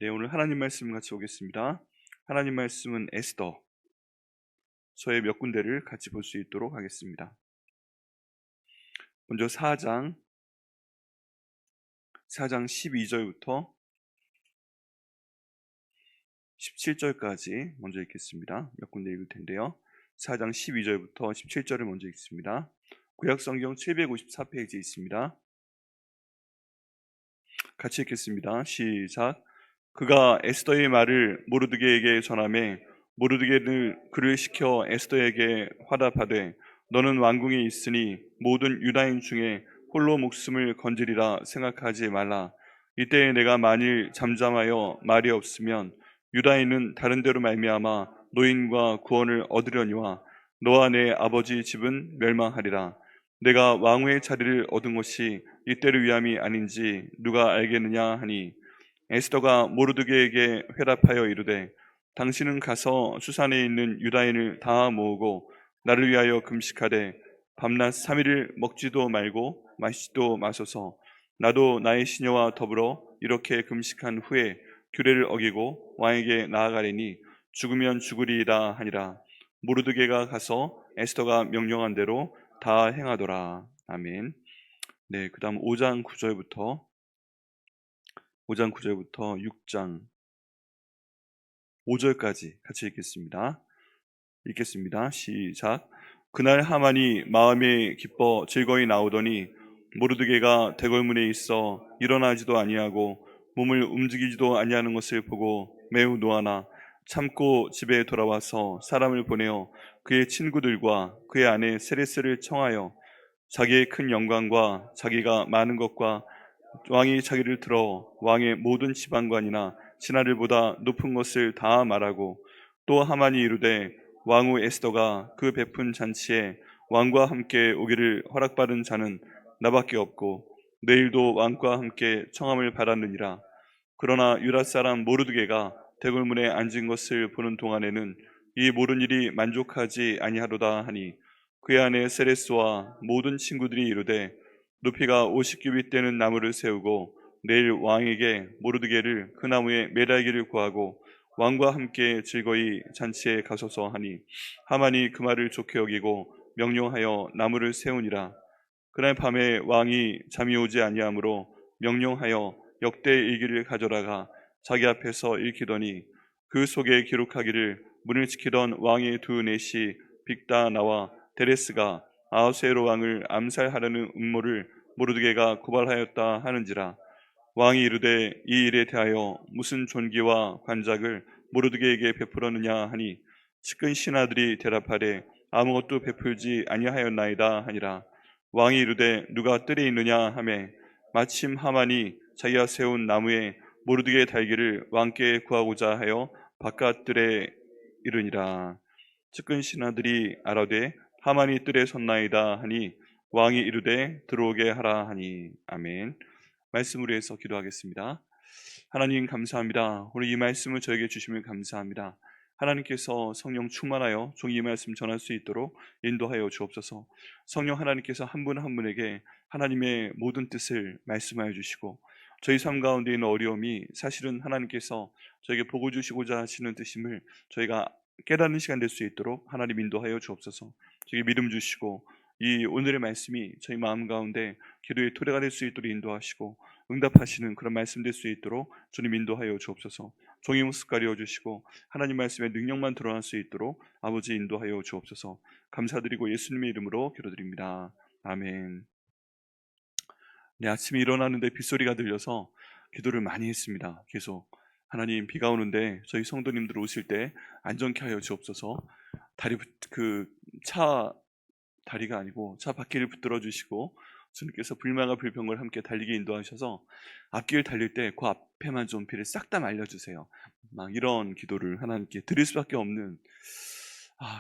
네, 오늘 하나님 말씀 같이 보겠습니다. 하나님 말씀은 에스더서의 몇 군데를 같이 볼 수 있도록 하겠습니다. 먼저 4장 12절부터 17절까지 먼저 읽겠습니다. 몇 군데 읽을 텐데요. 4장 12절부터 17절을 먼저 읽습니다. 구약성경 754페이지에 있습니다. 같이 읽겠습니다. 시작. 그가 에스더의 말을 모르드게에게 전하매 모르드게는 그를 시켜 에스더에게 화답하되 너는 왕궁에 있으니 모든 유다인 중에 홀로 목숨을 건지리라 생각하지 말라. 이때 내가 만일 잠잠하여 말이 없으면 유다인은 다른 데로 말미암아 노인과 구원을 얻으려니와 너와 내 아버지 집은 멸망하리라. 내가 왕후의 자리를 얻은 것이 이때를 위함이 아닌지 누가 알겠느냐 하니 에스더가 모르드게에게 회답하여 이르되 당신은 가서 수산에 있는 유다인을 다 모으고 나를 위하여 금식하되 밤낮 3일을 먹지도 말고 마시지도 마소서. 나도 나의 시녀와 더불어 이렇게 금식한 후에 규례를 어기고 왕에게 나아가리니 죽으면 죽으리이다 하니라. 모르드게가 가서 에스더가 명령한 대로 다 행하더라. 아멘. 네, 그 다음 5장 9절부터 6장 5절까지 같이 읽겠습니다. 시작. 그날 하만이 마음에 기뻐 즐거이 나오더니 모르드게가 대궐문에 있어 일어나지도 아니하고 몸을 움직이지도 아니하는 것을 보고 매우 노하나 참고 집에 돌아와서 사람을 보내어 그의 친구들과 그의 아내 세레스를 청하여 자기의 큰 영광과 자기가 많은 것과 왕이 자기를 들어 왕의 모든 지방관이나 신하들보다 높은 것을 다 말하고 또 하만이 이르되 왕후 에스더가 그 베푼 잔치에 왕과 함께 오기를 허락받은 자는 나밖에 없고 내일도 왕과 함께 청함을 받았느니라. 그러나 유다 사람 모르드게가 대궐문에 앉은 것을 보는 동안에는 이 모든 일이 만족하지 아니하로다 하니 그의 아내 세레스와 모든 친구들이 이르되 높이가 50규빗 되는 나무를 세우고 내일 왕에게 모르드게를 그 나무에 매달기를 구하고 왕과 함께 즐거이 잔치에 가소서 하니 하만이 그 말을 좋게 여기고 명령하여 나무를 세우니라. 그날 밤에 왕이 잠이 오지 아니하므로 명령하여 역대 일기를 가져다가 자기 앞에서 읽히더니 그 속에 기록하기를 문을 지키던 왕의 두 넷이 빅다 나와 데레스가 아하수에로 왕을 암살하려는 음모를 모르드게가 고발하였다 하는지라. 왕이 이르되 이 일에 대하여 무슨 존귀와 관작을 모르드게에게 베풀었느냐 하니 측근 신하들이 대답하되 아무것도 베풀지 아니하였나이다 하니라. 왕이 이르되 누가 뜰에 있느냐 하매 마침 하만이 자기가 세운 나무에 모르드게의 달기를 왕께 구하고자 하여 바깥 뜰에 이르니라. 측근 신하들이 아뢰되 하만이 뜰에 섰나이다 하니 왕이 이르되 들어오게 하라 하니. 아멘. 말씀을 위해서 기도하겠습니다. 하나님 감사합니다. 오늘 이 말씀을 저에게 주시면 감사합니다. 하나님께서 성령 충만하여 종이 이 말씀 전할 수 있도록 인도하여 주옵소서. 성령 하나님께서 한 분 한 분에게 하나님의 모든 뜻을 말씀하여 주시고 저희 삶 가운데 있는 어려움이 사실은 하나님께서 저에게 보고 주시고자 하시는 뜻임을 저희가 깨닫는 시간 될 수 있도록 하나님 인도하여 주옵소서. 저에게 믿음 주시고 이 오늘의 말씀이 저희 마음 가운데 기도의 토대가 될 수 있도록 인도하시고 응답하시는 그런 말씀 될 수 있도록 주님 인도하여 주옵소서. 종이 모습 가려 주시고 하나님 말씀의 능력만 드러날 수 있도록 아버지 인도하여 주옵소서. 감사드리고 예수님의 이름으로 기도드립니다. 아멘. 네, 아침에 일어나는데 빗소리가 들려서 기도를 많이 했습니다. 계속 하나님 비가 오는데 저희 성도님들 오실 때 안전케 하여 주옵소서. 차 다리가 아니고 차 바퀴를 붙들어 주시고 주님께서 불만과 불평을 함께 달리게 인도하셔서 앞길 달릴 때 그 앞에만 좀 비를 싹 다 말려주세요. 막 이런 기도를 하나님께 드릴 수밖에 없는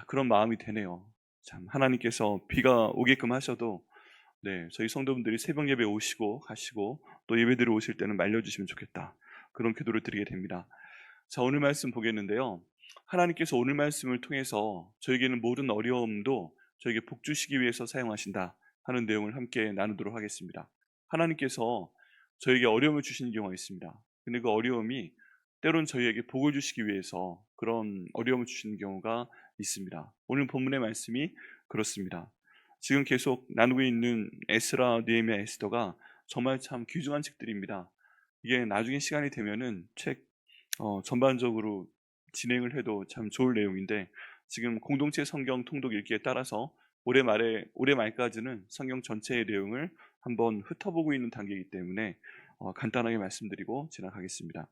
그런 마음이 되네요. 참 하나님께서 비가 오게끔 하셔도 저희 성도분들이 새벽 예배 오시고 가시고 또 예배드려 오실 때는 말려주시면 좋겠다. 그런 기도를 드리게 됩니다. 자, 오늘 말씀 보겠는데요. 하나님께서 오늘 말씀을 통해서 저에게는 모든 어려움도 저에게 복 주시기 위해서 사용하신다 하는 내용을 함께 나누도록 하겠습니다. 하나님께서 저에게 어려움을 주시는 경우가 있습니다. 근데 그 어려움이 때론 저희에게 복을 주시기 위해서 그런 어려움을 주시는 경우가 있습니다. 오늘 본문의 말씀이 그렇습니다. 지금 계속 나누고 있는 에스라, 느헤미야, 에스더가 정말 참 귀중한 책들입니다. 이게 나중에 시간이 되면은 책 전반적으로 진행을 해도 참 좋을 내용인데, 지금 공동체 성경 통독 읽기에 따라서 올해 말까지는 성경 전체의 내용을 한번 훑어보고 있는 단계이기 때문에 간단하게 말씀드리고 지나가겠습니다.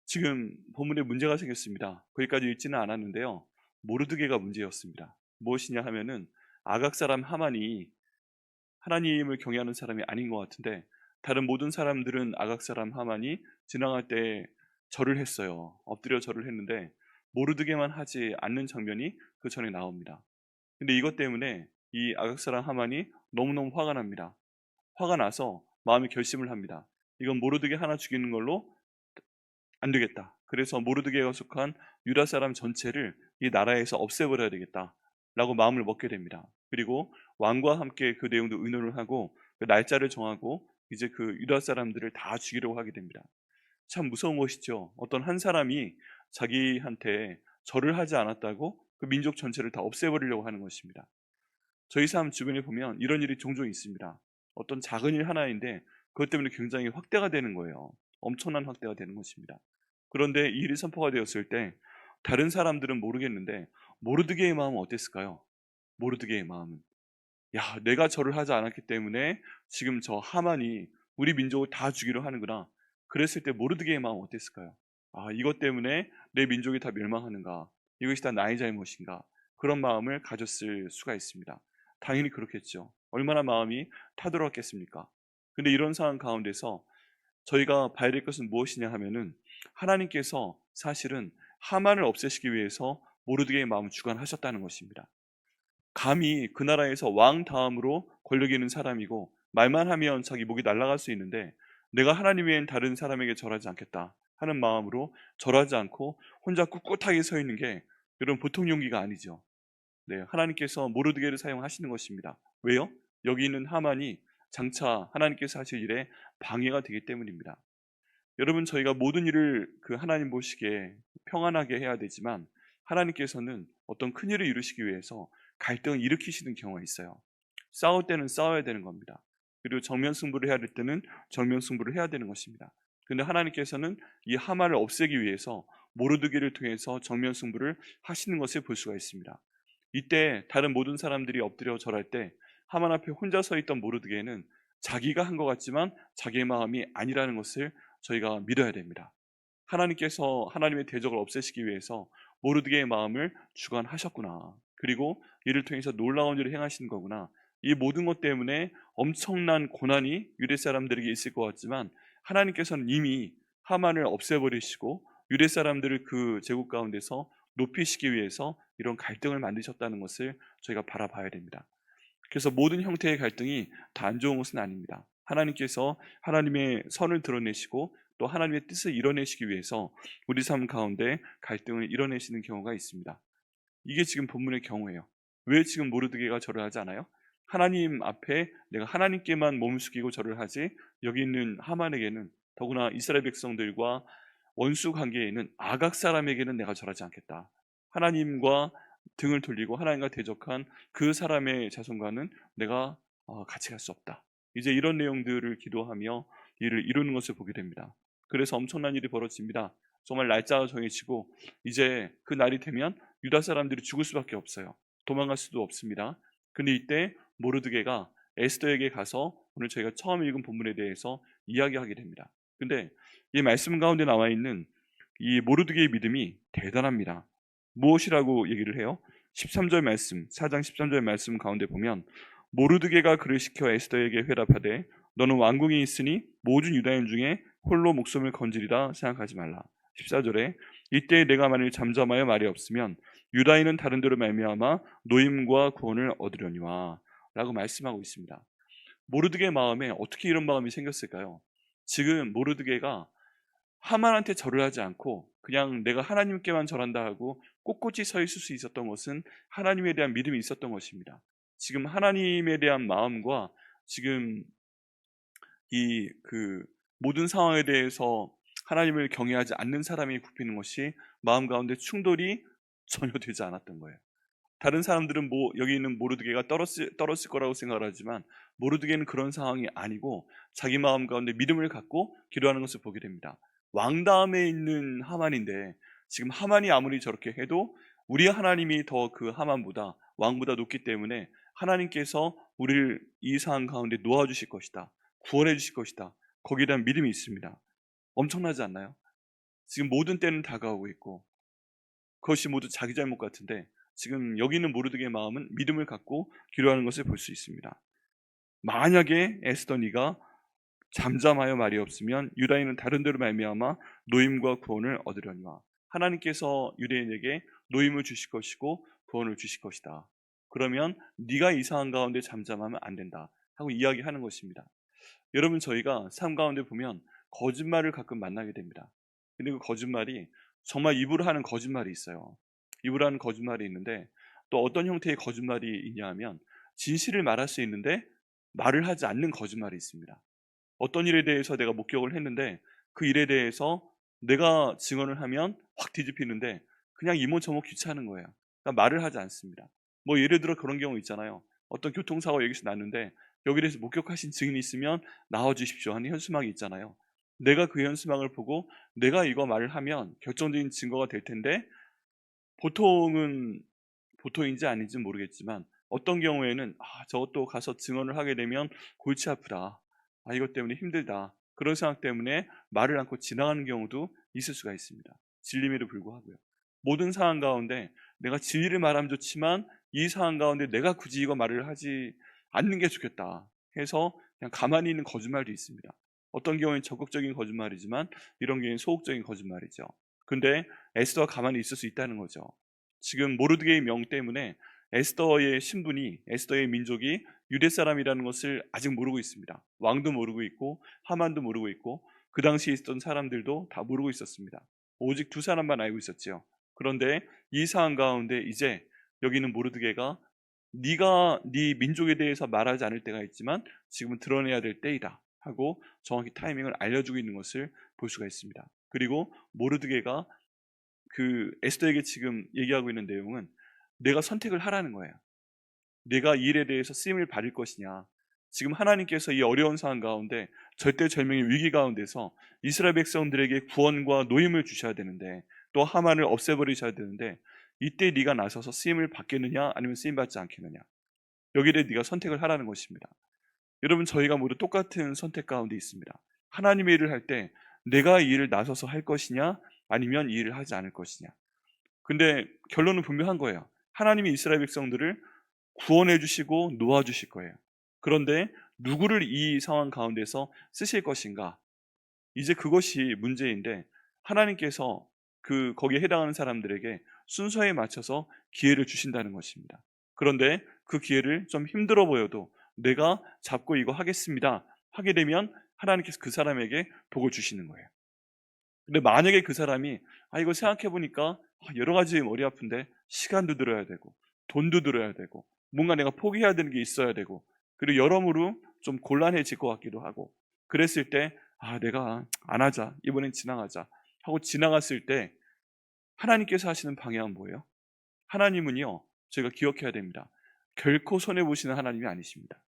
지금 본문에 문제가 생겼습니다. 거기까지 읽지는 않았는데요. 모르드게가 문제였습니다. 무엇이냐 하면은 아각 사람 하만이 하나님을 경외하는 사람이 아닌 것 같은데, 다른 모든 사람들은 아각 사람 하만이 지나갈 때 절을 했어요. 엎드려 절을 했는데 모르드게만 하지 않는 장면이 그 전에 나옵니다. 근데 이것 때문에 이 아각 사람 하만이 너무너무 화가 납니다. 화가 나서 마음의 결심을 합니다. 이건 모르드게 하나 죽이는 걸로 안 되겠다. 그래서 모르드게가 속한 유다 사람 전체를 이 나라에서 없애버려야 되겠다 라고 마음을 먹게 됩니다. 그리고 왕과 함께 그 내용도 의논을 하고 그 날짜를 정하고 이제 그 유다 사람들을 다 죽이려고 하게 됩니다. 참 무서운 것이죠. 어떤 한 사람이 자기한테 절을 하지 않았다고 그 민족 전체를 다 없애버리려고 하는 것입니다. 저희 삶 주변에 보면 이런 일이 종종 있습니다. 어떤 작은 일 하나인데 그것 때문에 굉장히 확대가 되는 거예요. 엄청난 확대가 되는 것입니다. 그런데 이 일이 선포가 되었을 때 다른 사람들은 모르겠는데 모르드게의 마음은 어땠을까요? 모르드게의 마음은, 야, 내가 절을 하지 않았기 때문에 지금 저 하만이 우리 민족을 다 죽이려 하는구나. 그랬을 때 모르드게의 마음은 어땠을까요? 아, 이것 때문에 내 민족이 다 멸망하는가? 이것이 다 나의 잘못인가? 그런 마음을 가졌을 수가 있습니다. 당연히 그렇겠죠. 얼마나 마음이 타들어왔겠습니까? 근데 이런 상황 가운데서 저희가 봐야 될 것은 무엇이냐 하면은, 하나님께서 사실은 하만을 없애시기 위해서 모르드게의 마음을 주관하셨다는 것입니다. 감히 그 나라에서 왕 다음으로 권력이 있는 사람이고 말만 하면 자기 목이 날아갈 수 있는데, 내가 하나님 외엔 다른 사람에게 절하지 않겠다 하는 마음으로 절하지 않고 혼자 꿋꿋하게 서 있는 게 여러분 보통 용기가 아니죠. 네, 하나님께서 모르드게를 사용하시는 것입니다. 왜요? 여기 있는 하만이 장차 하나님께서 하실 일에 방해가 되기 때문입니다. 여러분, 저희가 모든 일을 그 하나님 보시기에 평안하게 해야 되지만 하나님께서는 어떤 큰 일을 이루시기 위해서 갈등을 일으키시는 경우가 있어요. 싸울 때는 싸워야 되는 겁니다. 그리고 정면 승부를 해야 될 때는 정면 승부를 해야 되는 것입니다. 근데 하나님께서는 이 하만을 없애기 위해서 모르드게를 통해서 정면 승부를 하시는 것을 볼 수가 있습니다. 이때 다른 모든 사람들이 엎드려 절할 때 하만 앞에 혼자 서 있던 모르드게는 자기가 한 것 같지만 자기의 마음이 아니라는 것을 저희가 믿어야 됩니다. 하나님께서 하나님의 대적을 없애시기 위해서 모르드게의 마음을 주관하셨구나. 그리고 이를 통해서 놀라운 일을 행하시는 거구나. 이 모든 것 때문에 엄청난 고난이 유대 사람들에게 있을 것 같지만 하나님께서는 이미 하만을 없애버리시고 유대 사람들을 그 제국 가운데서 높이시기 위해서 이런 갈등을 만드셨다는 것을 저희가 바라봐야 됩니다. 그래서 모든 형태의 갈등이 다 안 좋은 것은 아닙니다. 하나님께서 하나님의 선을 드러내시고 또 하나님의 뜻을 이뤄내시기 위해서 우리 삶 가운데 갈등을 이뤄내시는 경우가 있습니다. 이게 지금 본문의 경우예요. 왜 지금 모르드게가 절을 하지 않아요? 하나님 앞에 내가 하나님께만 몸을 숙이고 절을 하지, 여기 있는 하만에게는, 더구나 이스라엘 백성들과 원수 관계에 있는 아각 사람에게는 내가 절하지 않겠다. 하나님과 등을 돌리고 하나님과 대적한 그 사람의 자손과는 내가 같이 갈 수 없다. 이제 이런 내용들을 기도하며 일을 이루는 것을 보게 됩니다. 그래서 엄청난 일이 벌어집니다. 정말 날짜가 정해지고 이제 그 날이 되면 유다 사람들이 죽을 수밖에 없어요. 도망갈 수도 없습니다. 근데 이때 모르드게가 에스더에게 가서 오늘 저희가 처음 읽은 본문에 대해서 이야기하게 됩니다. 근데 이 말씀 가운데 나와 있는 이 모르드게의 믿음이 대단합니다. 무엇이라고 얘기를 해요? 13절 말씀, 4장 13절 말씀 가운데 보면, 모르드게가 그를 시켜 에스더에게 회답하되 너는 왕궁에 있으니 모든 유다인 중에 홀로 목숨을 건지리라 생각하지 말라. 14절에 이때 내가 만일 잠잠하여 말이 없으면 유다인은 다른 데로 말미암아 노임과 구원을 얻으려니와 라고 말씀하고 있습니다. 모르드게의 마음에 어떻게 이런 마음이 생겼을까요? 지금 모르드게가 하만한테 절을 하지 않고 그냥 내가 하나님께만 절한다 하고 꼿꼿이 서 있을 수 있었던 것은 하나님에 대한 믿음이 있었던 것입니다. 지금 하나님에 대한 마음과 지금 이 모든 상황에 대해서 하나님을 경외하지 않는 사람이 굽히는 것이 마음 가운데 충돌이 전혀 되지 않았던 거예요. 다른 사람들은 뭐 여기 있는 모르드게가 떨었을 거라고 생각을 하지만 모르드게는 그런 상황이 아니고 자기 마음 가운데 믿음을 갖고 기도하는 것을 보게 됩니다. 왕 다음에 있는 하만인데 지금 하만이 아무리 저렇게 해도 우리 하나님이 더 그 하만보다 왕보다 높기 때문에 하나님께서 우리를 이 상황 가운데 놓아주실 것이다, 구원해 주실 것이다, 거기에 대한 믿음이 있습니다. 엄청나지 않나요? 지금 모든 때는 다가오고 있고 그것이 모두 자기 잘못 같은데 지금 여기 있는 모르드게의 마음은 믿음을 갖고 기도하는 것을 볼 수 있습니다. 만약에 에스더니가 잠잠하여 말이 없으면 유다인은 다른 데로 말미암아 노임과 구원을 얻으려니와 하나님께서 유대인에게 노임을 주실 것이고 구원을 주실 것이다. 그러면 네가 이상한 가운데 잠잠하면 안 된다 하고 이야기하는 것입니다. 여러분, 저희가 삶 가운데 보면 거짓말을 가끔 만나게 됩니다. 근데 그 거짓말이 정말 입으로 하는 거짓말이 있어요. 입으로 하는 거짓말이 있는데 또 어떤 형태의 거짓말이 있냐 하면 진실을 말할 수 있는데 말을 하지 않는 거짓말이 있습니다. 어떤 일에 대해서 내가 목격을 했는데 그 일에 대해서 내가 증언을 하면 확 뒤집히는데 그냥 이모저모 귀찮은 거예요. 그러니까 말을 하지 않습니다. 뭐 예를 들어 그런 경우 있잖아요. 어떤 교통사고 여기서 났는데 여기에 대해서 목격하신 증인이 있으면 나와주십시오 하는 현수막이 있잖아요. 내가 그 현수막을 보고 내가 이거 말을 하면 결정적인 증거가 될 텐데 보통은 보통인지 아닌지 모르겠지만 어떤 경우에는 저것도 가서 증언을 하게 되면 골치 아프다, 이것 때문에 힘들다, 그런 생각 때문에 말을 않고 지나가는 경우도 있을 수가 있습니다. 진림에도 불구하고요. 모든 상황 가운데 내가 진리를 말하면 좋지만 이 상황 가운데 내가 굳이 이거 말을 하지 않는 게 좋겠다 해서 그냥 가만히 있는 거짓말도 있습니다. 어떤 경우에는 적극적인 거짓말이지만 이런 경우에는 소극적인 거짓말이죠. 근데 에스더가 가만히 있을 수 있다는 거죠. 지금 모르드게의 명 때문에 에스더의 신분이, 에스더의 민족이 유대 사람이라는 것을 아직 모르고 있습니다. 왕도 모르고 있고 하만도 모르고 있고 그 당시에 있던 사람들도 다 모르고 있었습니다. 오직 두 사람만 알고 있었죠. 그런데 이 상황 가운데 이제 여기는 모르드게가 네가 네 민족에 대해서 말하지 않을 때가 있지만 지금은 드러내야 될 때이다 하고 정확히 타이밍을 알려주고 있는 것을 볼 수가 있습니다. 그리고 모르드게가 그 에스더에게 지금 얘기하고 있는 내용은 내가 선택을 하라는 거예요. 내가 이 일에 대해서 쓰임을 받을 것이냐. 지금 하나님께서 이 어려운 상황 가운데 절대절명의 위기 가운데서 이스라엘 백성들에게 구원과 노임을 주셔야 되는데 또 하만을 없애버리셔야 되는데 이때 네가 나서서 쓰임을 받겠느냐 아니면 쓰임 받지 않겠느냐. 여기에 대해 네가 선택을 하라는 것입니다. 여러분, 저희가 모두 똑같은 선택 가운데 있습니다. 하나님의 일을 할 때 내가 이 일을 나서서 할 것이냐 아니면 이 일을 하지 않을 것이냐. 근데 결론은 분명한 거예요. 하나님이 이스라엘 백성들을 구원해 주시고 놓아 주실 거예요. 그런데 누구를 이 상황 가운데서 쓰실 것인가? 이제 그것이 문제인데 하나님께서 거기에 해당하는 사람들에게 순서에 맞춰서 기회를 주신다는 것입니다. 그런데 그 기회를 좀 힘들어 보여도 내가 잡고 이거 하겠습니다 하게 되면 하나님께서 그 사람에게 복을 주시는 거예요. 근데 만약에 그 사람이 이거 생각해 보니까 여러 가지 머리 아픈데 시간도 들어야 되고 돈도 들어야 되고 뭔가 내가 포기해야 되는 게 있어야 되고 그리고 여러모로 좀 곤란해질 것 같기도 하고 그랬을 때 내가 안 하자, 이번엔 지나가자 하고 지나갔을 때 하나님께서 하시는 방향은 뭐예요? 하나님은요, 저희가 기억해야 됩니다. 결코 손해보시는 하나님이 아니십니다.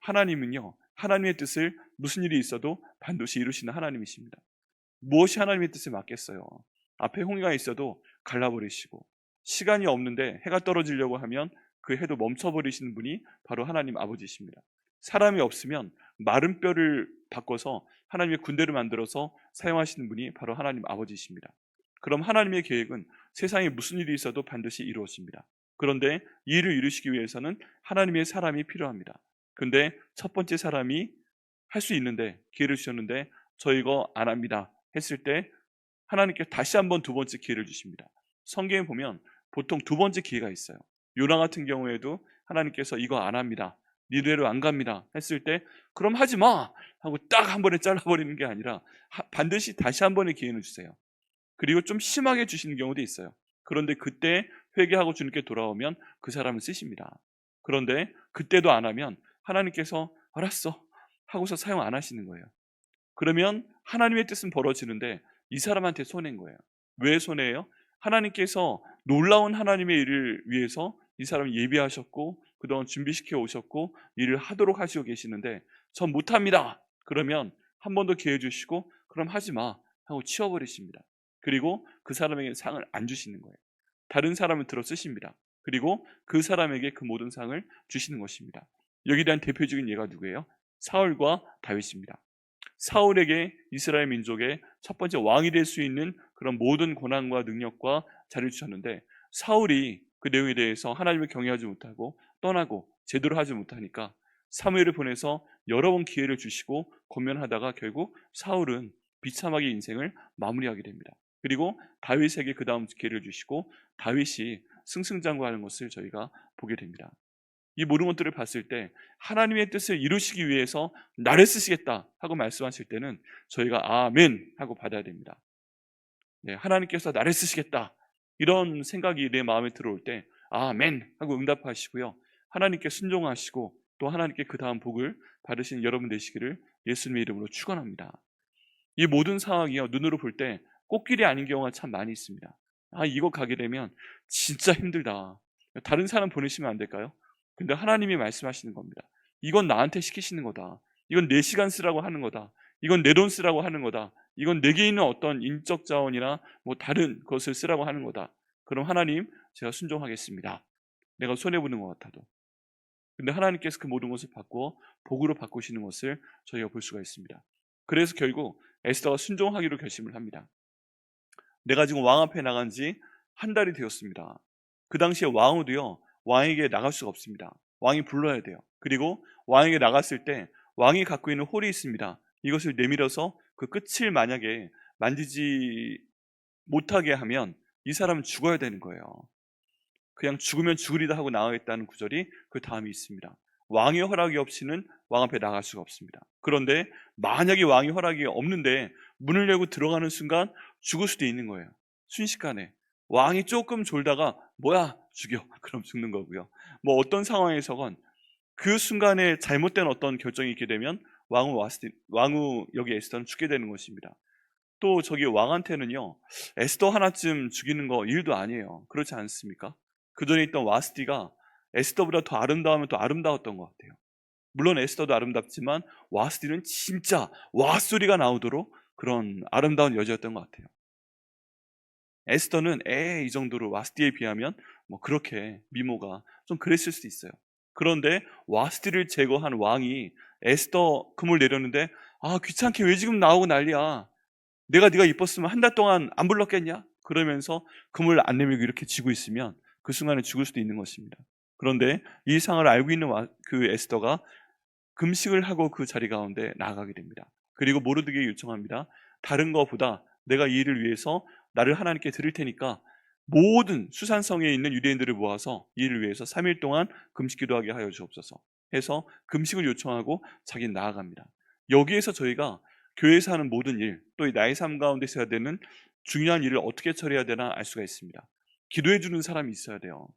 하나님은요, 하나님의 뜻을 무슨 일이 있어도 반드시 이루시는 하나님이십니다. 무엇이 하나님의 뜻에 맞겠어요? 앞에 홍해가 있어도 갈라버리시고 시간이 없는데 해가 떨어지려고 하면 그 해도 멈춰버리시는 분이 바로 하나님 아버지십니다. 사람이 없으면 마른 뼈를 바꿔서 하나님의 군대를 만들어서 사용하시는 분이 바로 하나님 아버지십니다. 그럼 하나님의 계획은 세상에 무슨 일이 있어도 반드시 이루어집니다. 그런데 이 일을 이루시기 위해서는 하나님의 사람이 필요합니다. 근데 첫 번째 사람이 할 수 있는데 기회를 주셨는데 저 이거 안 합니다 했을 때 하나님께 다시 한번 두 번째 기회를 주십니다. 성경에 보면 보통 두 번째 기회가 있어요. 요나 같은 경우에도 하나님께서 이거 안 합니다, 니대로 안 갑니다 했을 때 그럼 하지 마 하고 딱 한 번에 잘라버리는 게 아니라 반드시 다시 한 번의 기회를 주세요. 그리고 좀 심하게 주시는 경우도 있어요. 그런데 그때 회개하고 주님께 돌아오면 그 사람을 쓰십니다. 그런데 그때도 안 하면 하나님께서 알았어 하고서 사용 안 하시는 거예요. 그러면 하나님의 뜻은 벌어지는데 이 사람한테 손해인 거예요. 왜 손해예요? 하나님께서 놀라운 하나님의 일을 위해서 이 사람을 예비하셨고 그동안 준비시켜 오셨고 일을 하도록 하시고 계시는데 전 못합니다. 그러면 한 번 더 기회 주시고 그럼 하지 마 하고 치워버리십니다. 그리고 그 사람에게 상을 안 주시는 거예요. 다른 사람을 들어 쓰십니다. 그리고 그 사람에게 그 모든 상을 주시는 것입니다. 여기에 대한 대표적인 예가 누구예요? 사울과 다윗입니다. 사울에게 이스라엘 민족의 첫 번째 왕이 될 수 있는 그런 모든 권한과 능력과 자리를 주셨는데 사울이 그 내용에 대해서 하나님을 경외하지 못하고 떠나고 제대로 하지 못하니까 사무엘을 보내서 여러 번 기회를 주시고 권면하다가 결국 사울은 비참하게 인생을 마무리하게 됩니다. 그리고 다윗에게 그 다음 기회를 주시고 다윗이 승승장구하는 것을 저희가 보게 됩니다. 이 모든 것들을 봤을 때 하나님의 뜻을 이루시기 위해서 나를 쓰시겠다 하고 말씀하실 때는 저희가 아멘 하고 받아야 됩니다. 네, 하나님께서 나를 쓰시겠다 이런 생각이 내 마음에 들어올 때 아멘 하고 응답하시고요. 하나님께 순종하시고 또 하나님께 그 다음 복을 받으시는 여러분 되시기를 예수님의 이름으로 축원합니다. 이 모든 상황이요 눈으로 볼 때 꽃길이 아닌 경우가 참 많이 있습니다. 이거 가게 되면 진짜 힘들다. 다른 사람 보내시면 안 될까요? 근데 하나님이 말씀하시는 겁니다. 이건 나한테 시키시는 거다. 이건 내 시간 쓰라고 하는 거다. 이건 내 돈 쓰라고 하는 거다. 이건 내게 있는 어떤 인적 자원이나 뭐 다른 것을 쓰라고 하는 거다. 그럼 하나님 제가 순종하겠습니다. 내가 손해보는 것 같아도. 근데 하나님께서 그 모든 것을 바꾸어 복으로 바꾸시는 것을 저희가 볼 수가 있습니다. 그래서 결국 에스더가 순종하기로 결심을 합니다. 내가 지금 왕 앞에 나간 지 한 달이 되었습니다. 그 당시에 왕후도요 왕에게 나갈 수가 없습니다. 왕이 불러야 돼요. 그리고 왕에게 나갔을 때 왕이 갖고 있는 홀이 있습니다. 이것을 내밀어서 그 끝을 만약에 만지지 못하게 하면 이 사람은 죽어야 되는 거예요. 그냥 죽으면 죽으리다 하고 나가겠다는 구절이 그 다음에 있습니다. 왕의 허락이 없이는 왕 앞에 나갈 수가 없습니다. 그런데 만약에 왕의 허락이 없는데 문을 열고 들어가는 순간 죽을 수도 있는 거예요. 순식간에 왕이 조금 졸다가 뭐야 죽여 그럼 죽는 거고요. 뭐 어떤 상황에서건 그 순간에 잘못된 어떤 결정이 있게 되면 왕후 여기 에스더는 죽게 되는 것입니다. 또 저기 왕한테는요 에스더 하나쯤 죽이는 거 일도 아니에요. 그렇지 않습니까? 그 전에 있던 와스티가 에스더보다 더 아름다우면 더 아름다웠던 것 같아요. 물론 에스더도 아름답지만 와스티는 진짜 와 소리가 나오도록 그런 아름다운 여자였던 것 같아요. 에스더는 이 정도로 와스티에 비하면 뭐 그렇게 미모가 좀 그랬을 수도 있어요. 그런데 와스티를 제거한 왕이 에스더 금을 내렸는데 귀찮게 왜 지금 나오고 난리야. 네가 이뻤으면 한 달 동안 안 불렀겠냐? 그러면서 금을 안 내밀고 이렇게 쥐고 있으면 그 순간에 죽을 수도 있는 것입니다. 그런데 이 상을 알고 있는 그 에스더가 금식을 하고 그 자리 가운데 나아가게 됩니다. 그리고 모르드게에게 요청합니다. 다른 것보다 내가 이 일을 위해서 나를 하나님께 드릴 테니까 모든 수산성에 있는 유대인들을 모아서 이 일을 위해서 3일 동안 금식 기도하게 하여 주옵소서 해서 금식을 요청하고 자기는 나아갑니다. 여기에서 저희가 교회에서 하는 모든 일, 또 나의 삶 가운데서 해야 되는 중요한 일을 어떻게 처리해야 되나 알 수가 있습니다. 기도해 주는 사람이 있어야 돼요.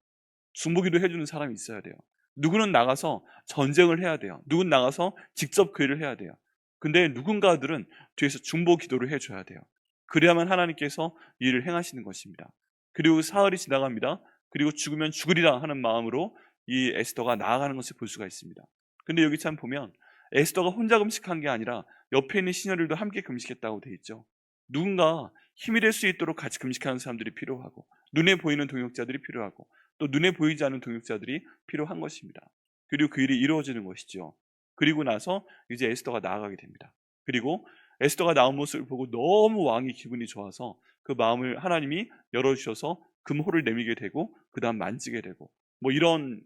중보기도 해주는 사람이 있어야 돼요. 누구는 나가서 전쟁을 해야 돼요. 누구는 나가서 직접 교회를 해야 돼요. 근데 누군가들은 뒤에서 중보 기도를 해줘야 돼요. 그래야만 하나님께서 이 일을 행하시는 것입니다. 그리고 사흘이 지나갑니다. 그리고 죽으면 죽으리라 하는 마음으로 이 에스더가 나아가는 것을 볼 수가 있습니다. 근데 여기 참 보면 에스더가 혼자 금식한 게 아니라 옆에 있는 시녀들도 함께 금식했다고 돼 있죠. 누군가 힘이 될 수 있도록 같이 금식하는 사람들이 필요하고 눈에 보이는 동역자들이 필요하고 또 눈에 보이지 않는 동역자들이 필요한 것입니다. 그리고 그 일이 이루어지는 것이죠. 그리고 나서 이제 에스더가 나아가게 됩니다. 그리고 에스더가 나온 모습을 보고 너무 왕이 기분이 좋아서 그 마음을 하나님이 열어주셔서 금호를 내밀게 되고 그 다음 만지게 되고 뭐 이런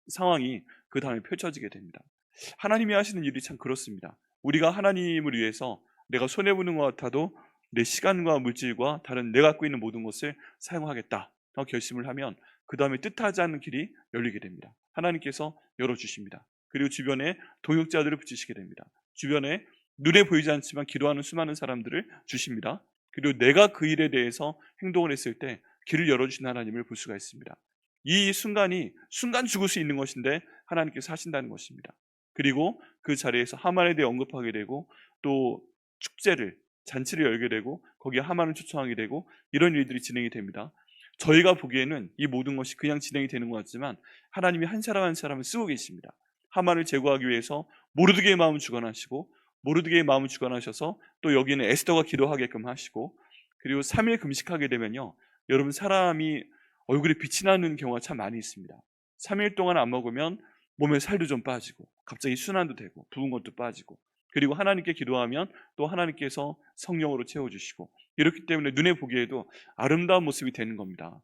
상황이 그 다음에 펼쳐지게 됩니다. 하나님이 하시는 일이 참 그렇습니다. 우리가 하나님을 위해서 내가 손해보는 것 같아도 내 시간과 물질과 다른 내가 갖고 있는 모든 것을 사용하겠다 결심을 하면 그 다음에 뜻하지 않은 길이 열리게 됩니다. 하나님께서 열어주십니다. 그리고 주변에 동역자들을 붙이시게 됩니다. 주변에 눈에 보이지 않지만 기도하는 수많은 사람들을 주십니다. 그리고 내가 그 일에 대해서 행동을 했을 때 길을 열어주신 하나님을 볼 수가 있습니다. 이 순간이 순간 죽을 수 있는 것인데 하나님께서 하신다는 것입니다. 그리고 그 자리에서 하만에 대해 언급하게 되고 또 축제를 잔치를 열게 되고 거기에 하만을 초청하게 되고 이런 일들이 진행이 됩니다. 저희가 보기에는 이 모든 것이 그냥 진행이 되는 것 같지만 하나님이 한 사람 한 사람을 쓰고 계십니다. 하만을 제거하기 위해서 모르드게의 마음을 주관하시고 모르드게의 마음을 주관하셔서 또 여기는 에스더가 기도하게끔 하시고 그리고 3일 금식하게 되면요. 여러분 사람이 얼굴에 빛이 나는 경우가 참 많이 있습니다. 3일 동안 안 먹으면 몸에 살도 좀 빠지고 갑자기 순환도 되고 부은 것도 빠지고 그리고 하나님께 기도하면 또 하나님께서 성령으로 채워주시고 이렇기 때문에 눈에 보기에도 아름다운 모습이 되는 겁니다.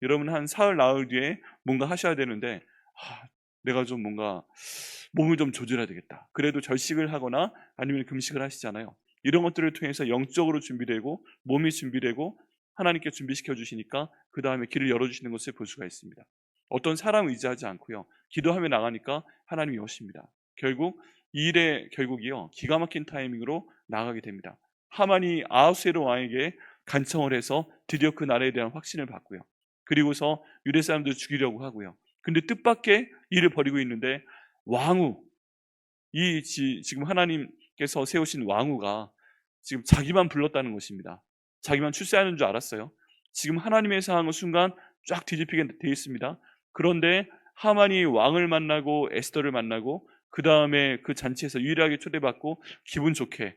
여러분 한 사흘 나흘 뒤에 뭔가 하셔야 되는데 내가 좀 뭔가 몸을 좀 조절해야 되겠다. 그래도 절식을 하거나 아니면 금식을 하시잖아요. 이런 것들을 통해서 영적으로 준비되고 몸이 준비되고 하나님께 준비시켜 주시니까 그 다음에 길을 열어주시는 것을 볼 수가 있습니다. 어떤 사람 의지하지 않고요. 기도하며 나가니까 하나님이 오십니다. 결국 이 일의 결국이요. 기가 막힌 타이밍으로 나가게 됩니다. 하만이 아하수에로 왕에게 간청을 해서 드디어 그 나라에 대한 확신을 받고요. 그리고서 유대 사람들을 죽이려고 하고요. 근데 뜻밖의 일을 벌이고 있는데 왕후, 지금 하나님께서 세우신 왕후가 지금 자기만 불렀다는 것입니다. 자기만 출세하는 줄 알았어요. 지금 하나님의 상황은 순간 쫙 뒤집히게 되어 있습니다. 그런데 하만이 왕을 만나고 에스더를 만나고 그 다음에 그 잔치에서 유일하게 초대받고 기분 좋게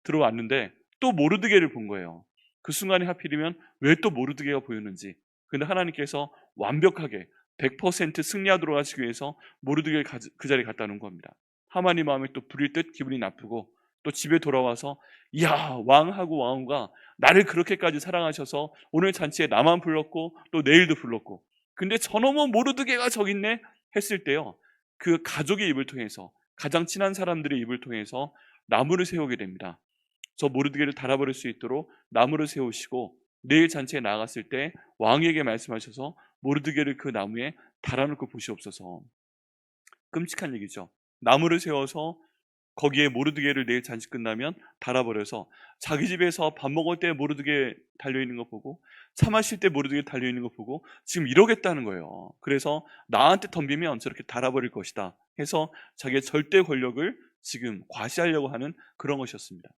들어왔는데 또 모르드게를 본 거예요. 그 순간에 하필이면 왜 또 모르드게가 보였는지. 근데 하나님께서 완벽하게 100% 승리하도록 하시기 위해서 모르드게를 그 자리에 갖다 놓은 겁니다. 하만이 마음에 또 불일 듯 기분이 나쁘고 또 집에 돌아와서 이야 왕하고 왕후가 나를 그렇게까지 사랑하셔서 오늘 잔치에 나만 불렀고 또 내일도 불렀고 근데 저놈의 모르드게가 저기 있네 했을 때요. 그 가족의 입을 통해서 가장 친한 사람들의 입을 통해서 나무를 세우게 됩니다. 저 모르드게를 달아버릴 수 있도록 나무를 세우시고 내일 잔치에 나갔을 때 왕에게 말씀하셔서 모르드게를 그 나무에 달아놓고 보시옵소서. 끔찍한 얘기죠. 나무를 세워서 거기에 모르드게를 내일 잔치 끝나면 달아버려서 자기 집에서 밥 먹을 때 모르드게 달려있는 거 보고 차 마실 때 모르드게 달려있는 거 보고 지금 이러겠다는 거예요. 그래서 나한테 덤비면 저렇게 달아버릴 것이다 해서 자기의 절대 권력을 지금 과시하려고 하는 그런 것이었습니다.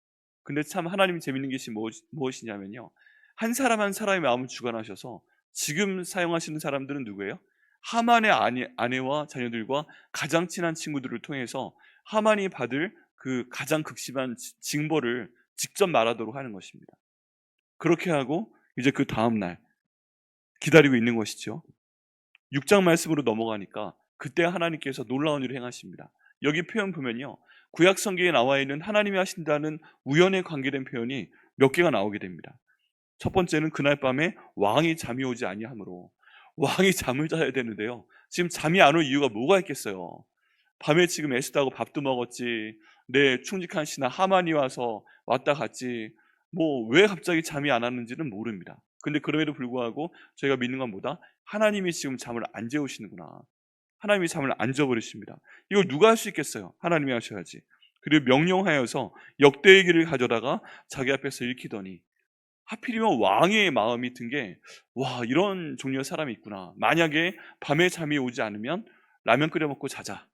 근데 참 하나님이 재밌는 것이 무엇이냐면요. 한 사람 한 사람의 마음을 주관하셔서 지금 사용하시는 사람들은 누구예요? 하만의 아내와 자녀들과 가장 친한 친구들을 통해서 하만이 받을 그 가장 극심한 징벌을 직접 말하도록 하는 것입니다. 그렇게 하고 이제 그 다음 날 기다리고 있는 것이죠. 6장 말씀으로 넘어가니까 그때 하나님께서 놀라운 일을 행하십니다. 여기 표현 보면요. 구약 성경에 나와 있는 하나님이 하신다는 우연에 관계된 표현이 몇 개가 나오게 됩니다. 첫 번째는 그날 밤에 왕이 잠이 오지 아니하므로 왕이 잠을 자야 되는데요. 지금 잠이 안 올 이유가 뭐가 있겠어요. 밤에 지금 에스더하고 밥도 먹었지. 내 충직한 신하 하만이 와서 왔다 갔지. 뭐 왜 갑자기 잠이 안 왔는지는 모릅니다. 근데 그럼에도 불구하고 저희가 믿는 건 뭐다? 하나님이 지금 잠을 안 재우시는구나. 하나님이 잠을 안 재버리십니다. 이걸 누가 할 수 있겠어요? 하나님이 하셔야지. 그리고 명령하여서 역대의 길을 가져다가 자기 앞에서 읽히더니 하필이면 왕의 마음이 든 게 와 이런 종류의 사람이 있구나. 만약에 밤에 잠이 오지 않으면 라면 끓여 먹고 자자.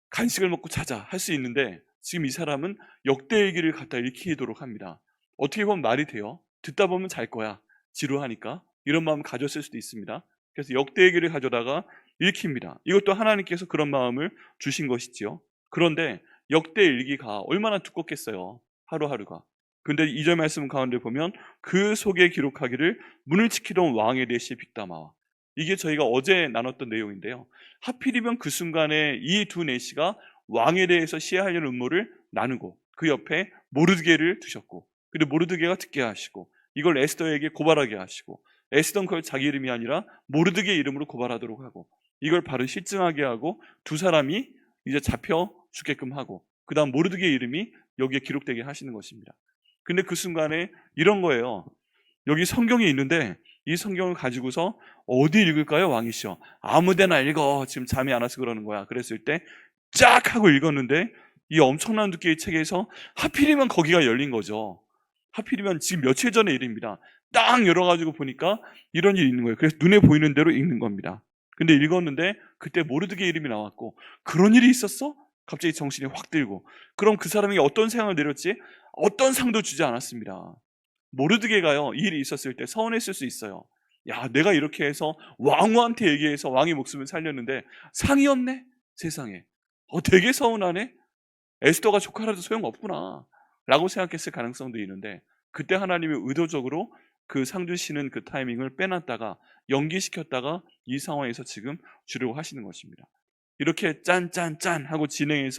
간식을 먹고 자자 할 수 있는데 지금 이 사람은 역대의 길을 갖다 읽히도록 합니다. 어떻게 보면 말이 돼요. 듣다 보면 잘 거야. 지루하니까. 이런 마음 가졌을 수도 있습니다. 그래서 역대의 길을 가져다가 읽힙니다. 이것도 하나님께서 그런 마음을 주신 것이지요. 그런데 역대 일기가 얼마나 두껍겠어요. 하루하루가. 근데 2절 말씀 가운데 보면 그 속에 기록하기를 문을 지키던 왕의 내시 빅다마와 이게 저희가 어제 나눴던 내용인데요. 하필이면 그 순간에 이 두 내시가 왕에 대해서 시해하려는 음모를 나누고 그 옆에 모르드게를 두셨고 그리고 모르드게가 듣게 하시고 이걸 에스더에게 고발하게 하시고 에스더는 그걸 자기 이름이 아니라 모르드게 이름으로 고발하도록 하고 이걸 바로 실증하게 하고 두 사람이 이제 잡혀 죽게끔 하고 그 다음 모르드게 이름이 여기에 기록되게 하시는 것입니다. 근데 그 순간에 이런 거예요. 여기 성경이 있는데 이 성경을 가지고서 어디 읽을까요? 왕이시여 아무데나 읽어. 지금 잠이 안 와서 그러는 거야. 그랬을 때 쫙 하고 읽었는데 이 엄청난 두께의 책에서 하필이면 거기가 열린 거죠. 하필이면 지금 며칠 전의 일입니다. 딱 열어가지고 보니까 이런 일이 있는 거예요. 그래서 눈에 보이는 대로 읽는 겁니다. 근데 읽었는데 그때 모르드게 이름이 나왔고 그런 일이 있었어? 갑자기 정신이 확 들고 그럼 그 사람이 어떤 생각을 내렸지? 어떤 상도 주지 않았습니다. 모르드게가요, 이 일이 있었을 때 서운했을 수 있어요. 야, 내가 이렇게 해서 왕후한테 얘기해서 왕의 목숨을 살렸는데 상이 없네? 세상에. 되게 서운하네? 에스더가 조카라도 소용없구나 라고 생각했을 가능성도 있는데, 그때 하나님이 의도적으로 그 상 주시는 그 타이밍을 빼놨다가 연기시켰다가 이 상황에서 지금 주려고 하시는 것입니다. 이렇게 짠짠짠 하고 진행이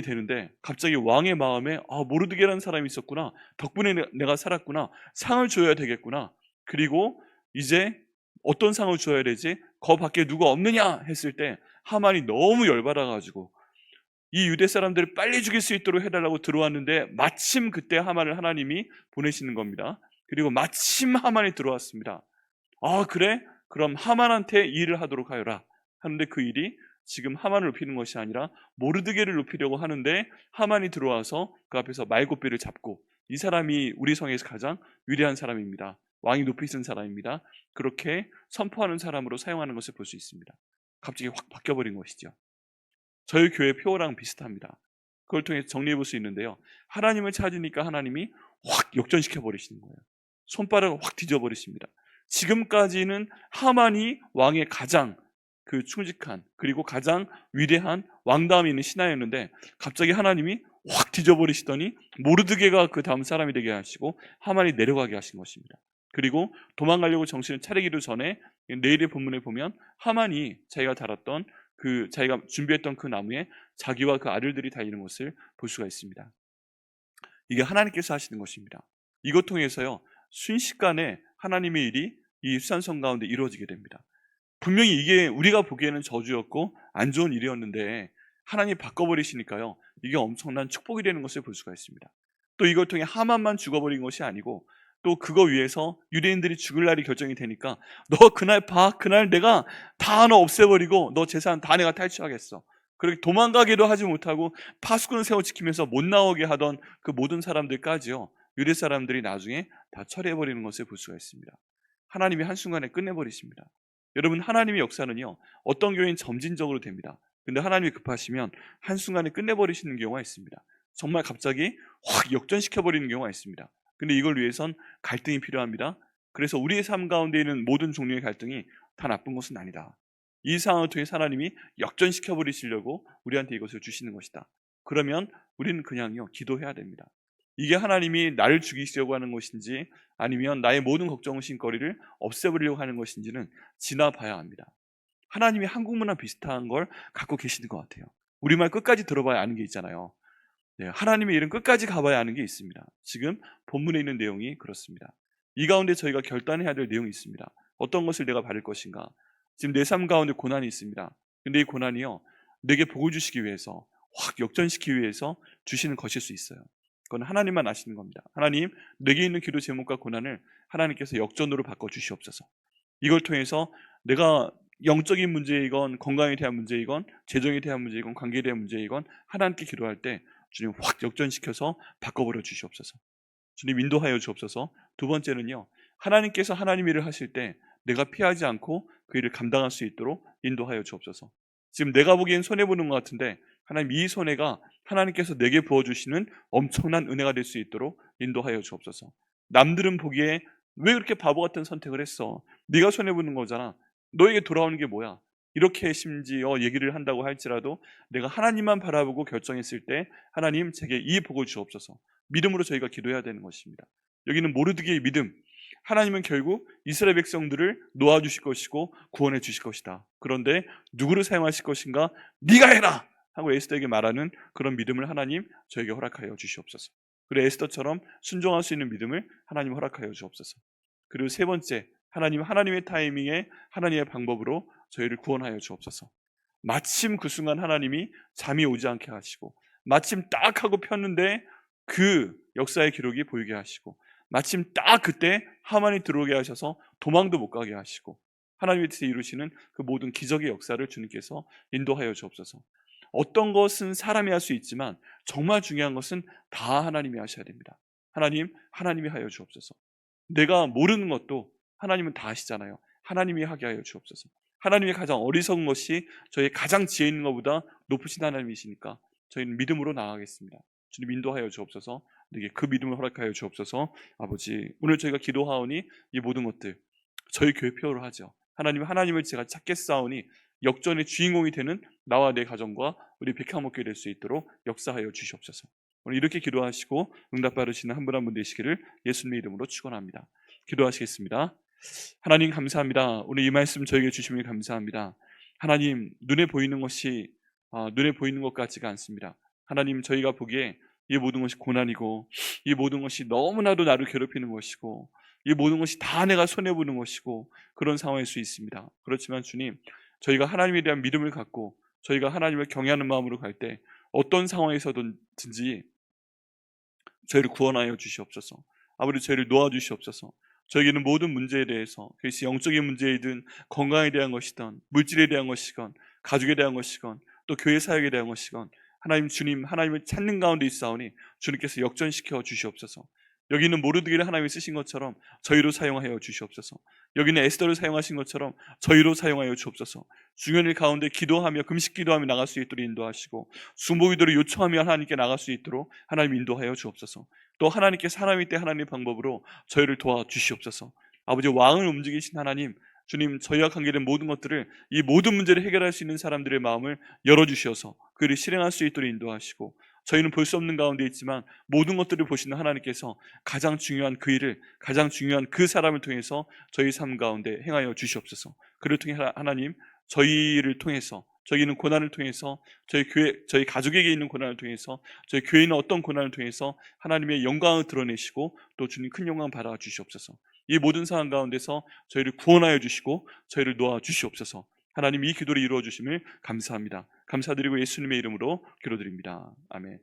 되는데 갑자기 왕의 마음에 모르드게라는 사람이 있었구나, 덕분에 내가 살았구나, 상을 줘야 되겠구나, 그리고 이제 어떤 상을 줘야 되지, 거 밖에 누가 없느냐 했을 때 하만이 너무 열받아 가지고 이 유대 사람들을 빨리 죽일 수 있도록 해달라고 들어왔는데 마침 그때 하만을 하나님이 보내시는 겁니다. 그리고 마침 하만이 들어왔습니다. 그래? 그럼 하만한테 이 일을 하도록 하여라 하는데, 그 일이 지금 하만을 높이는 것이 아니라 모르드게를 높이려고 하는데, 하만이 들어와서 그 앞에서 말고삐를 잡고, 이 사람이 우리 성에서 가장 위대한 사람입니다, 왕이 높이신 사람입니다, 그렇게 선포하는 사람으로 사용하는 것을 볼 수 있습니다. 갑자기 확 바뀌어버린 것이죠. 저희 교회 표어랑 비슷합니다. 그걸 통해 정리해 볼 수 있는데요, 하나님을 찾으니까 하나님이 확 역전시켜 버리시는 거예요. 손바닥을 확 뒤져 버리십니다. 지금까지는 하만이 왕의 가장 그 충직한 그리고 가장 위대한 왕다움이 있는 신하였는데, 갑자기 하나님이 확 뒤져버리시더니 모르드게가 그 다음 사람이 되게 하시고 하만이 내려가게 하신 것입니다. 그리고 도망가려고 정신을 차리기도 전에 내일의 본문에 보면 하만이 자기가 준비했던 그 나무에 자기와 그 아들들이 달리는 것을 볼 수가 있습니다. 이게 하나님께서 하시는 것입니다. 이것 통해서요, 순식간에 하나님의 일이 이 수산성 가운데 이루어지게 됩니다. 분명히 이게 우리가 보기에는 저주였고 안 좋은 일이었는데 하나님이 바꿔버리시니까요, 이게 엄청난 축복이 되는 것을 볼 수가 있습니다. 또 이걸 통해 하만만 죽어버린 것이 아니고, 또 그거 위해서 유대인들이 죽을 날이 결정이 되니까 너 그날 그날 내가 다 하나 없애버리고 너 재산 다 내가 탈취하겠어. 그렇게 도망가기도 하지 못하고 파수꾼 세워 지키면서 못 나오게 하던 그 모든 사람들까지요, 유대 사람들이 나중에 다 처리해버리는 것을 볼 수가 있습니다. 하나님이 한순간에 끝내버리십니다. 여러분, 하나님의 역사는요, 어떤 교회는 점진적으로 됩니다. 근데 하나님이 급하시면 한순간에 끝내버리시는 경우가 있습니다. 정말 갑자기 확 역전시켜버리는 경우가 있습니다. 근데 이걸 위해선 갈등이 필요합니다. 그래서 우리의 삶 가운데 있는 모든 종류의 갈등이 다 나쁜 것은 아니다. 이 상황을 통해 하나님이 역전시켜버리시려고 우리한테 이것을 주시는 것이다. 그러면 우리는 그냥요, 기도해야 됩니다. 이게 하나님이 나를 죽이시려고 하는 것인지 아니면 나의 모든 걱정거리를 없애버리려고 하는 것인지는 지나봐야 합니다. 하나님이 한국문화 비슷한 걸 갖고 계시는 것 같아요. 우리말 끝까지 들어봐야 아는 게 있잖아요. 네, 하나님의 일은 끝까지 가봐야 아는 게 있습니다. 지금 본문에 있는 내용이 그렇습니다. 이 가운데 저희가 결단해야 될 내용이 있습니다. 어떤 것을 내가 바를 것인가. 지금 내 삶 가운데 고난이 있습니다. 근데 이 고난이요, 내게 복을 주시기 위해서, 확 역전시키기 위해서 주시는 것일 수 있어요. 그건 하나님만 아시는 겁니다. 하나님, 내게 있는 기도 제목과 고난을 하나님께서 역전으로 바꿔주시옵소서. 이걸 통해서 내가 영적인 문제이건 건강에 대한 문제이건 재정에 대한 문제이건 관계에 대한 문제이건 하나님께 기도할 때 주님 확 역전시켜서 바꿔버려 주시옵소서. 주님 인도하여 주옵소서. 두 번째는요, 하나님께서 하나님 일을 하실 때 내가 피하지 않고 그 일을 감당할 수 있도록 인도하여 주옵소서. 지금 내가 보기엔 손해보는 것 같은데 하나님, 이 손해가 하나님께서 내게 부어주시는 엄청난 은혜가 될 수 있도록 인도하여 주옵소서. 남들은 보기에 왜 그렇게 바보 같은 선택을 했어? 네가 손해보는 거잖아. 너에게 돌아오는 게 뭐야? 이렇게 심지어 얘기를 한다고 할지라도 내가 하나님만 바라보고 결정했을 때 하나님, 제게 이 복을 주옵소서. 믿음으로 저희가 기도해야 되는 것입니다. 여기는 모르드게의 믿음. 하나님은 결국 이스라엘 백성들을 놓아주실 것이고 구원해 주실 것이다. 그런데 누구를 사용하실 것인가? 네가 해라! 하고 에스더에게 말하는 그런 믿음을 하나님 저에게 허락하여 주시옵소서. 그리고 에스더처럼 순종할 수 있는 믿음을 하나님 허락하여 주옵소서. 그리고 세 번째, 하나님의 타이밍에 하나님의 방법으로 저희를 구원하여 주옵소서. 마침 그 순간 하나님이 잠이 오지 않게 하시고, 마침 딱 하고 폈는데 그 역사의 기록이 보이게 하시고, 마침 딱 그때 하만이 들어오게 하셔서 도망도 못 가게 하시고, 하나님의 뜻에 이루시는 그 모든 기적의 역사를 주님께서 인도하여 주옵소서. 어떤 것은 사람이 할 수 있지만 정말 중요한 것은 다 하나님이 하셔야 됩니다. 하나님이 하여 주옵소서. 내가 모르는 것도 하나님은 다 아시잖아요. 하나님이 하게 하여 주옵소서. 하나님이 가장 어리석은 것이 저희 가장 지혜 있는 것보다 높으신 하나님이시니까 저희는 믿음으로 나아가겠습니다. 주님 인도하여 주옵소서. 우리에게 그 믿음을 허락하여 주옵소서. 아버지, 오늘 저희가 기도하오니 이 모든 것들 저희 교회 표로 하죠. 하나님을 제가 찾겠사오니 역전의 주인공이 되는 나와 내 가정과 우리 백화목교회 될 수 있도록 역사하여 주시옵소서. 오늘 이렇게 기도하시고 응답 받으시는 한 분 한 분 되시기를 예수님의 이름으로 축원합니다. 기도하시겠습니다. 하나님 감사합니다. 오늘 이 말씀 저에게 주심을 감사합니다. 하나님, 눈에 보이는 것이 눈에 보이는 것 같지가 않습니다. 하나님, 저희가 보기에 이 모든 것이 고난이고 이 모든 것이 너무나도 나를 괴롭히는 것이고 이 모든 것이 다 내가 손해보는 것이고 그런 상황일 수 있습니다. 그렇지만 주님, 저희가 하나님에 대한 믿음을 갖고 저희가 하나님을 경외하는 마음으로 갈 때 어떤 상황에서든지 저희를 구원하여 주시옵소서. 아버지, 저희를 놓아주시옵소서. 저에게는 모든 문제에 대해서, 그것이 영적인 문제이든 건강에 대한 것이든 물질에 대한 것이건 가족에 대한 것이건 또 교회 사역에 대한 것이건 하나님, 주님, 하나님을 찾는 가운데 있사오니 주님께서 역전시켜 주시옵소서. 여기 있는 모르드게를 하나님이 쓰신 것처럼 저희로 사용하여 주시옵소서. 여기는 에스더를 사용하신 것처럼 저희로 사용하여 주옵소서. 중요한 일 가운데 기도하며 금식 기도하며 나갈 수 있도록 인도하시고 중보기도를 요청하며 하나님께 나갈 수 있도록 하나님 인도하여 주옵소서. 또 하나님께서 하나님의 때 하나님의 방법으로 저희를 도와주시옵소서. 아버지, 왕을 움직이신 하나님, 주님, 저희와 관계된 모든 것들을, 이 모든 문제를 해결할 수 있는 사람들의 마음을 열어주셔서 그를 실행할 수 있도록 인도하시고, 저희는 볼 수 없는 가운데 있지만 모든 것들을 보시는 하나님께서 가장 중요한 그 일을, 가장 중요한 그 사람을 통해서 저희 삶 가운데 행하여 주시옵소서. 그를 통해 하나님, 저희를 통해서, 저희는 고난을 통해서, 저희 교회, 저희 가족에게 있는 고난을 통해서, 저희 교회에 있는 어떤 고난을 통해서 하나님의 영광을 드러내시고 또 주님 큰 영광 받아 주시옵소서. 이 모든 상황 가운데서 저희를 구원하여 주시고 저희를 놓아 주시옵소서. 하나님, 이 기도를 이루어 주심을 감사합니다. 감사드리고 예수님의 이름으로 기도드립니다. 아멘.